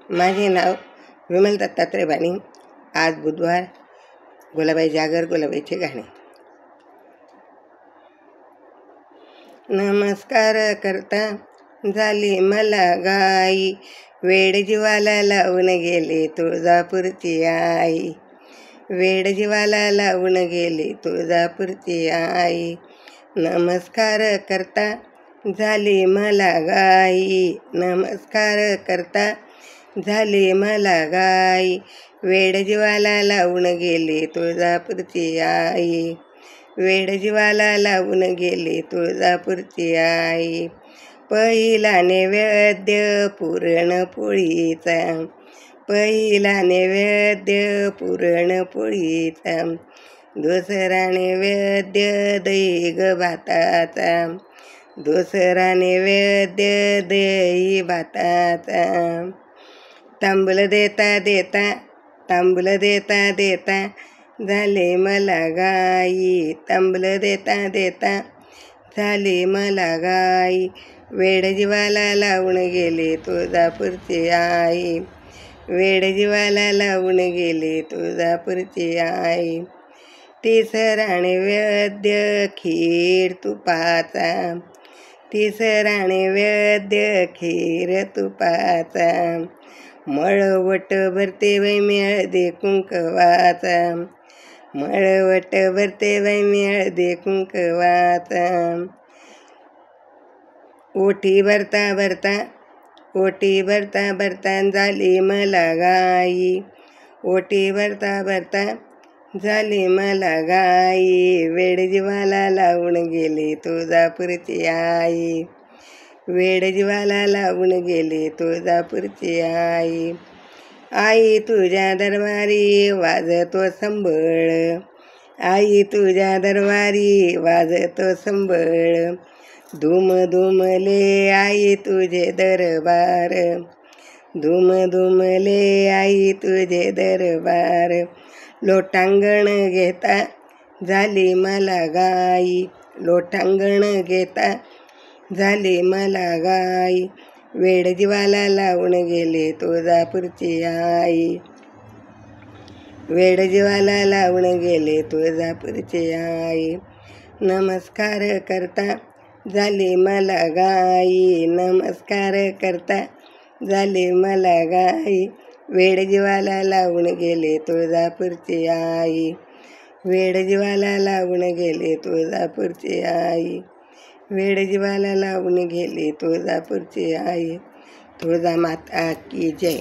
माझे नाव विमल दत्तात्रय बाणी. आज बुधवार. गुलाबाई जागर, गुलाबाईचे गाणे. नमस्कार करता झाली मला गाई, वेड जीवाला लावून गेले तुळजापूरची आई. वेड जीवाला लावून गेली तुळजापूरची आई. नमस्कार करता झाली मला गाई, नमस्कार करता झाली मला गाई. वेड जीवाला लावून गेली तुळजापूरची आई. वेड जीवाला लावून गेली तुळजापूरची आई. पहिला नैवेद्य पुरणपोळीचा, पहिला नैवेद्य पुरणपोळीचा. दुसरा नैवेद्य दही ग भाताचा, दुसरा नैवेद्य दही भाताचा. तांबूल देता देता, तांबूल देता देता झाले मला गाई. तांबूल देता देता झाली मला गाई. वेड जीवाला लावून गेली तुळजापूरची आई. वेड जीवाला लावून गेली तुळजापूरची आई. तिसरा नैवेद्य खीर तुपाचा, तिसरा नैवेद्य खीर तुपाचा. मळवट भरते बाई मी हळदी कुंकवाचा, मळवट भरते बाई मी हळदी कुंकवाचा. ओटी भरता भरता, ओटी भरता भरता झाली मला गाई. ओटी भरता भरता झाली मला गाई. वेड जीवाला लावून गेली तुळजापूरची आई. वेड जीवाला लावून गेली तुळजापूरची आई. आई तुझ्या दरबारी वाजतो संबळ, आई तुझ्या दरबारी वाजतो संबळ. धूम धुमले आई तुझे दरबार, धूम धुमले आई तुझे दरबार. लोटांगण घेता झाली मला गाई, लोटांगण घेता झाली मला गाई. वेड जीवाला लावून गेली तुळजापूरची आई. वेड जीवाला लावून गेली तुळजापूरची आई. नमस्कार करता झाली मला गाई, नमस्कार करता झाली मला गाई. वेड जीवाला लावून गेली तुळजापूरची आई. वेड जीवाला लावून गेली तुळजापूरची आई. वेड जीवाला लावून गेली तुळजापूरची आई. तुळजा माता की जय.